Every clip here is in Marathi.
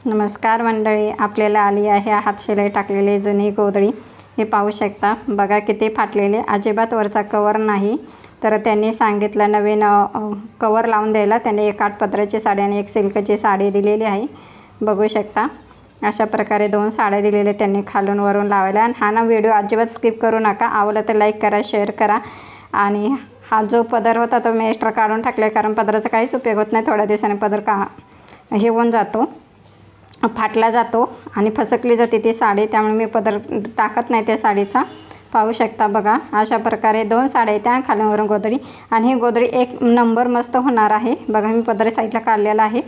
नमस्कार मंडळी, आपल्याला आली आहे हात शिलाई टाकलेली जुनी गोधडी। हे पाहू शकता, बघा किती फाटलेले, अजिबात वरचा कवर नाही। तर त्यांनी सांगितलं नवीन कवर लावून द्यायला। त्यांनी एक काठपदराची साडी आणि एक सिल्कची साडी दिलेली आहे। बघू शकता अशा प्रकारे दोन साड्या दिलेल्या त्यांनी खालून वरून लावायला। आणि हा ना व्हिडिओ अजिबात स्किप करू नका, आवडला तर लाईक करा, शेअर करा। आणि हा जो पदर होता तो मी एक्स्ट्रा काढून टाकला, कारण पदराचा काहीच उपयोग होत नाही। थोड्या दिवसांनी पदर हे होऊन जातो, फाटला जातो आणि फसकली जाते ती साडी, त्यामुळे मी पदर टाकत नाही त्या साडीचा। पाहू शकता बघा अशा प्रकारे दोन साड्या त्या खालून वरून गोधडी। आणि ही गोधडी एक नंबर मस्त होणार आहे। बघा मी पदर साईडला काढलेला आहे।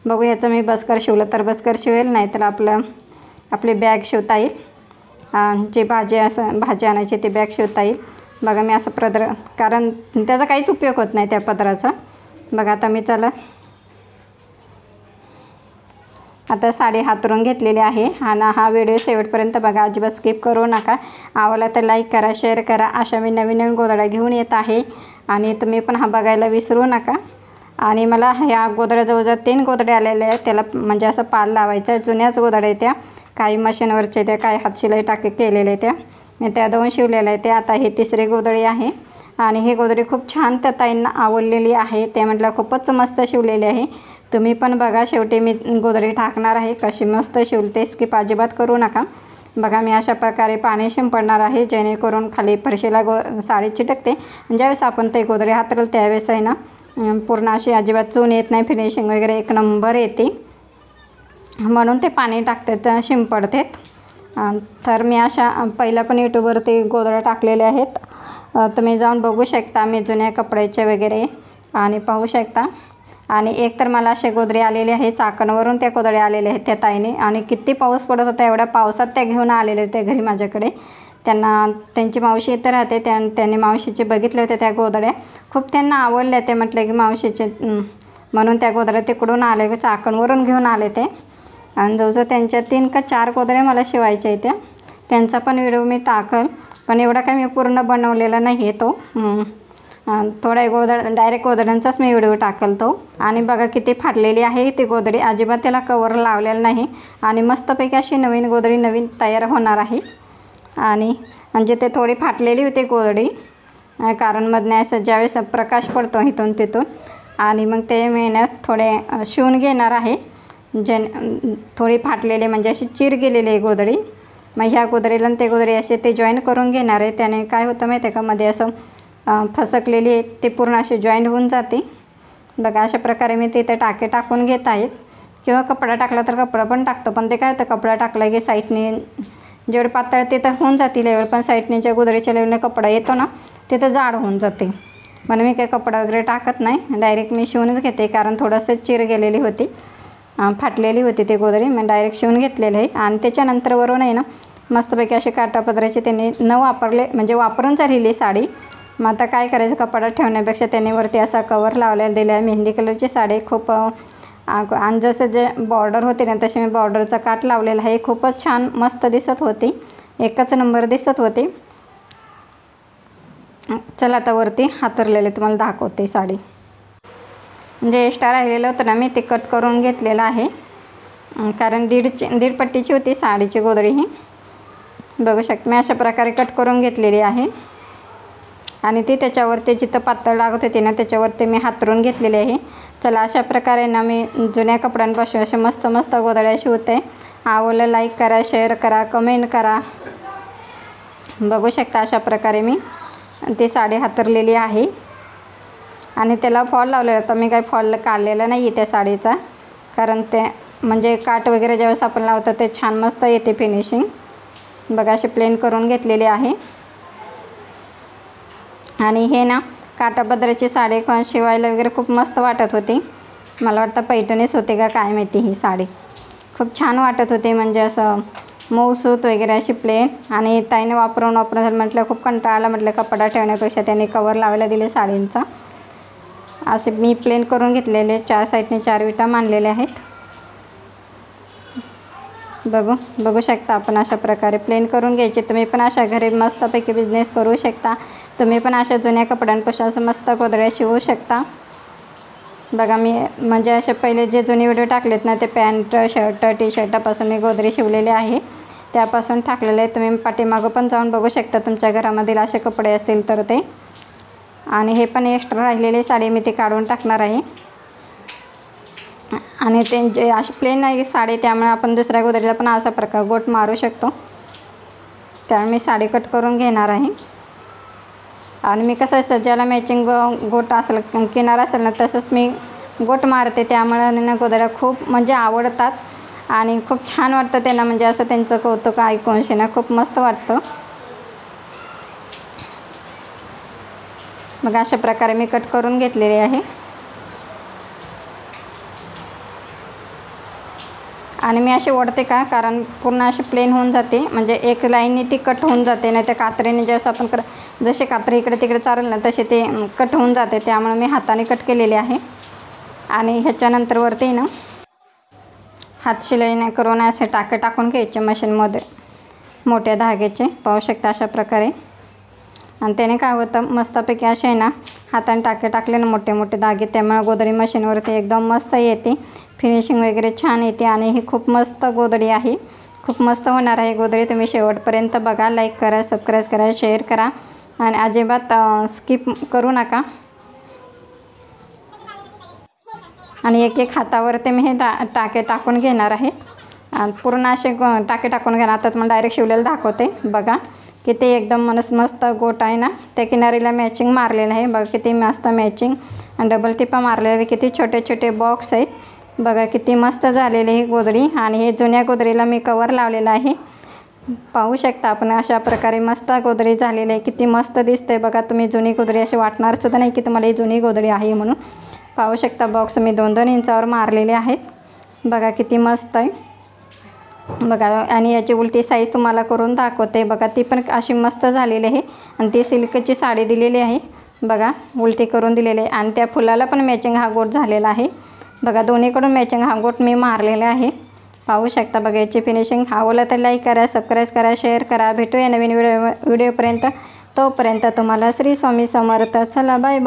बघू ह्याचं मी बस्कर शिवलं तर बस्कर शिवेल, नाही तर आपली बॅग शिवता येईल। जे भाजी आणायची ते बॅग शिवता येईल। बघा मी असं पदर, कारण त्याचा काहीच उपयोग होत नाही त्या पदराचा। बघा आता मी आता साडी हातरून घेतलेली आहे। आणि हा व्हिडिओ शेवटपर्यंत बघा, अजिबात स्किप करू नका। आवडला तर लाईक करा, शेअर करा। अशा मी नवीन नवीन गोधड्या घेऊन येत आहे आणि तुम्ही पण हा बघायला विसरू नका। आणि मला ह्या गोधड्या जवळजवळ 3 गोधड्या आलेल्या आहेत। त्याला म्हणजे असं पाल लावायचा, जुन्याच गोधड्या त्या, काही मशीनवरचे त्या, काही हातशिलाई केलेल्या त्या। मी त्या 2 शिवलेल्या आहेत। आता ही 3री गोधडी आहे आणि ही गोधडी खूप छान त्या ताईंना आवडलेली आहे। ते म्हटलं खूपच मस्त शिवलेली आहे। तुम्ही पण बघा, शेवटी मी गोधडी टाकणार आहे, कशी मस्त शिवते, स्किप अजिबात करू नका। बघा मी अशा प्रकारे पाणी शिंपडणार आहे, जेणेकरून खाली फरशीला साडी चिटकते। ज्यावेळेस आपण ते गोधडी हातरल त्यावेळेस आहे ना पूर्ण अशी अजिबात चून येत नाही, फिनिशिंग वगैरे एक नंबर येते, म्हणून ते पाणी टाकतात, शिंपडते। तर मी अशा पहिला पण यूट्यूबवरती गोधड्या टाकलेल्या आहेत, तुम्ही जाऊन बघू शकता। मी जुन्या कपड्याचे वगैरे आणि पाहू शकता। आणि एक तर मला असे गोधडी आलेले आहे, चाकणवरून त्या गोधड्या आलेल्या आहेत त्या ताईने। आणि किती पाऊस पडत होता, एवढ्या पावसात त्या घेऊन आलेल्या त्या घरी माझ्याकडे। त्यांची मावशी इथं राहते, त्यांनी मावशीचे बघितले होते त्या गोधड्या, खूप त्यांना आवडल्या। ते म्हटलं की मावशीचे, म्हणून त्या गोधड्या तिकडून आले, चाकणवरून घेऊन आले ते। आणि जवळजवळ त्यांच्या 3 का 4 गोधड्या मला शिवायच्या आहेत त्या। त्यांचा पण व्हिडिओ मी टाकल, पण एवढा काय मी पूर्ण बनवलेला नाही आहे तो। थोडा डायरेक्ट गोधड्यांचाच मी व्हिडिओ टाकल तो। आणि बघा किती फाटलेली आहे ती गोधडी, अजिबात त्याला कवर लावलेला नाही। आणि मस्तपैकी अशी नवीन गोधडी नवीन तयार होणार आहे। आणि म्हणजे ते थोडी फाटलेली होती गोधडी, कारण मधने असं ज्यावेळेस प्रकाश पडतो इथून तिथून, आणि मग ते मी ना थोडे शिवून घेणार आहे। थोडी फाटलेली म्हणजे अशी चिर गेलेली आहे गोधडी। मग ह्या गोधडीला आणि ते गोधडी असे ते जॉईन करून घेणार आहे। त्याने काय होतं माहिती आहे का, मध्ये असं फसकलेली आहे ते पूर्ण असे जॉईंट होऊन जाते। बघा अशा प्रकारे मी तिथे टाके टाकून घेत आहेत, किंवा कपडा टाकला तर कपडा पण टाकतो। पण ते काय होतं, कपडा टाकला की साईडने जेवढे पातळ ते तर होऊन जाते लेवल, पण साईडने ज्या गोधडीच्या लेवलने कपडा येतो ना तिथं जाड होऊन जाते। म्हणून मी काही कपडा वगैरे टाकत नाही, डायरेक्ट मी शिवूनच घेते। कारण थोडंसं चिर गेलेली होती, फाटलेली होती ती गोधडी, मी डायरेक्ट शिवून घेतलेली आहे। आणि त्याच्यानंतर वरून आहे ना मस्तपैकी अशी काठापदराची त्यांनी न वापरले, म्हणजे वापरून झालेली साडी। मग आता काय करायचं, कपडा ठेवण्यापेक्षा त्यांनी वरती असा कवर लावलेला दिला आहे। मेहंदी कलरची साडी खूप, आणि जसं जे बॉर्डर होते ना तसे मी बॉर्डरचा काठ लावलेला आहे। खूपच छान मस्त दिसत होती, एकच नंबर दिसत होती। चला आता वरती हातरलेले तुम्हाला दाखवते साडी। जे एक्स्ट्रा राहिलेलं होतं ना मी ते कट करून घेतलेलं आहे, कारण दीड पट्टीची होती साडीची गोधडी ही। बघू शकता मी अशा प्रकारे कट करून घेतलेली आहे। आणि ती त्याच्यावरती जिथं पातळ लागत होती ना त्याच्यावरती मी हातरून घेतलेली आहे। चला अशा प्रकारे ना मी जुन्या कपड्यांपासून अशा मस्त मस्त गोधड्या शिवते। आवडलं लाईक करा, शेअर करा, कमेंट करा। बघू शकता अशा प्रकारे मी ती साडी हातरलेली आहे। आणि त्याला फॉल लावलेला होता, मी काही फॉल काढलेला नाही आहे त्या साडीचा, कारण ते म्हणजे काठ वगैरे ज्यावेळेस आपण लावतो ते छान मस्त येते फिनिशिंग। बघा अशी प्लेन करून घेतलेली आहे। आणि हे ना काठापदराची साडी शिवायला वगैरे खूप मस्त वाटत होती। मला वाटतं पैठणीच होते का काय माहिती, ही साडी खूप छान वाटत होती, म्हणजे असं मऊसूत वगैरे अशी प्लेन। आणि ताईने वापरून म्हटलं खूप कंटाळा आला, म्हटलं कपडा ठेवण्यापेक्षा त्यांनी कवर लावायला दिले साडींचा। असे मी प्लेन करून घेतलेले, 4 साईडने 4 विटा मांडलेल्या आहेत। बघू शकता आपण अशा प्रकारे प्लेन करून घ्यायचे। तुम्ही पण अशा घरी मस्तपैकी बिझनेस करू शकता। तुम्ही पण अशा जुन्या कपड्यांपासून असं मस्त गोधड्या शिवू शकता। बघा मी म्हणजे असे पहिले जे जुने व्हिडिओ टाकलेत ना ते पॅन्ट शर्ट टी शर्टापासून मी गोदडी शिवलेले आहे, त्यापासून टाकलेले आहे. तुम्ही पाठीमागं पण जाऊन बघू शकता तुमच्या घरामधील असे कपडे असतील तर ते. आणि हे पण एक्स्ट्रा राहिलेली साडी मी ते काढून टाकणार आहे. आणि ते जे अशी प्लेन आहे साडी त्यामुळे आपण दुसऱ्या गोदडीला पण असा प्रकार गोट मारू शकतो. त्यामुळे मी साडी कट करून घेणार आहे. आणि मी कसं सज्जाला मॅचिंग गोट असेल किनार असेल ना तसंच मी गोट मारते. त्यामुळे ना गोदड्या खूप म्हणजे आवडतात आणि खूप छान वाटतं त्यांना, म्हणजे असं त्यांचं कौतुक ऐकून ना खूप मस्त वाटतं. मग अशा प्रकारे मी कट करून घेतलेले आहे. आणि मी अशी ओढते का, कारण पूर्ण अशी प्लेन होऊन जाते, म्हणजे एक लाईनने ती कट होऊन जाते. नाही तर कात्रीने जसं आपण जसे कात्री इकडे तिकडे चालेल ना तसे ते कट होऊन जाते. त्यामुळे मी हाताने कट केलेले आहे. आणि ह्याच्यानंतर वरती ना हात शिलाई नाही करून असे टाके टाकून घ्यायचे मशीनमध्ये मोठ्या धाग्याचे, पाहू शकता अशा प्रकारे. आणि त्याने काय होतं मस्तपैकी असे आहे ना हाताने टाके टाकले ना मोठे मोठे धागे, त्यामुळे गोदडी मशीनवरती एकदम मस्त येते, फिनिशिंग वगैरे छान येते. आणि ही खूप मस्त गोदडी आहे, खूप मस्त होणार आहे गोदडी. तुम्ही शेवटपर्यंत बघा, लाईक करा, सबस्क्राईब करा, शेअर करा आणि अजिबात स्किप करू नका. आणि एक एक हातावरती मी हे टाके टाकून घेणार आहे. पूर्ण असे टाके टाकून घेणार. आता तुम्हाला डायरेक्ट शिवलेलं दाखवते. बघा किती एकदम मस्त गोट आहे ना, त्या किनारीला मॅचिंग मारलेलं आहे. बघा किती मस्त मॅचिंग आणि डबल टिपा मारलेले, किती छोटे छोटे बॉक्स आहेत. बघा किती मस्त झालेली ही गोदडी. आणि हे जुन्या गोदडीला मी कवर लावलेलं आहे, पाहू शकता आपण. अशा प्रकारे मस्त गोदडी झालेली आहे, किती मस्त दिसते. बघा तुम्ही जुनी गोदडी अशी वाटणार सुद्धा नाही की तुम्हाला ही जुनी गोदडी आहे म्हणून. पाहू शकता बॉक्स मी 2-2 इंचावर मारलेले आहेत. बघा किती मस्त आहे. बघा आणि याची उलटी साईज तुम्हाला करून दाखवते. बघा ती पण अशी मस्त झालेली आहे. आणि ती सिल्कची साडी दिलेली आहे. बघा उलटी करून दिलेली आहे. आणि त्या फुलाला पण मॅचिंग हा गोट झालेला आहे. बघा दोन्हीकडून मॅचिंग हा गोट मी मारलेला आहे, पाहू शकता. बघा याची फिनिशिंग. आवडलं तर लाईक करा, सबस्क्राईब करा, शेअर करा. भेटूया नवीन व्हिडिओपर्यंत. तोपर्यंत तुम्हाला श्री स्वामी समर्थ. चला बाय बाय.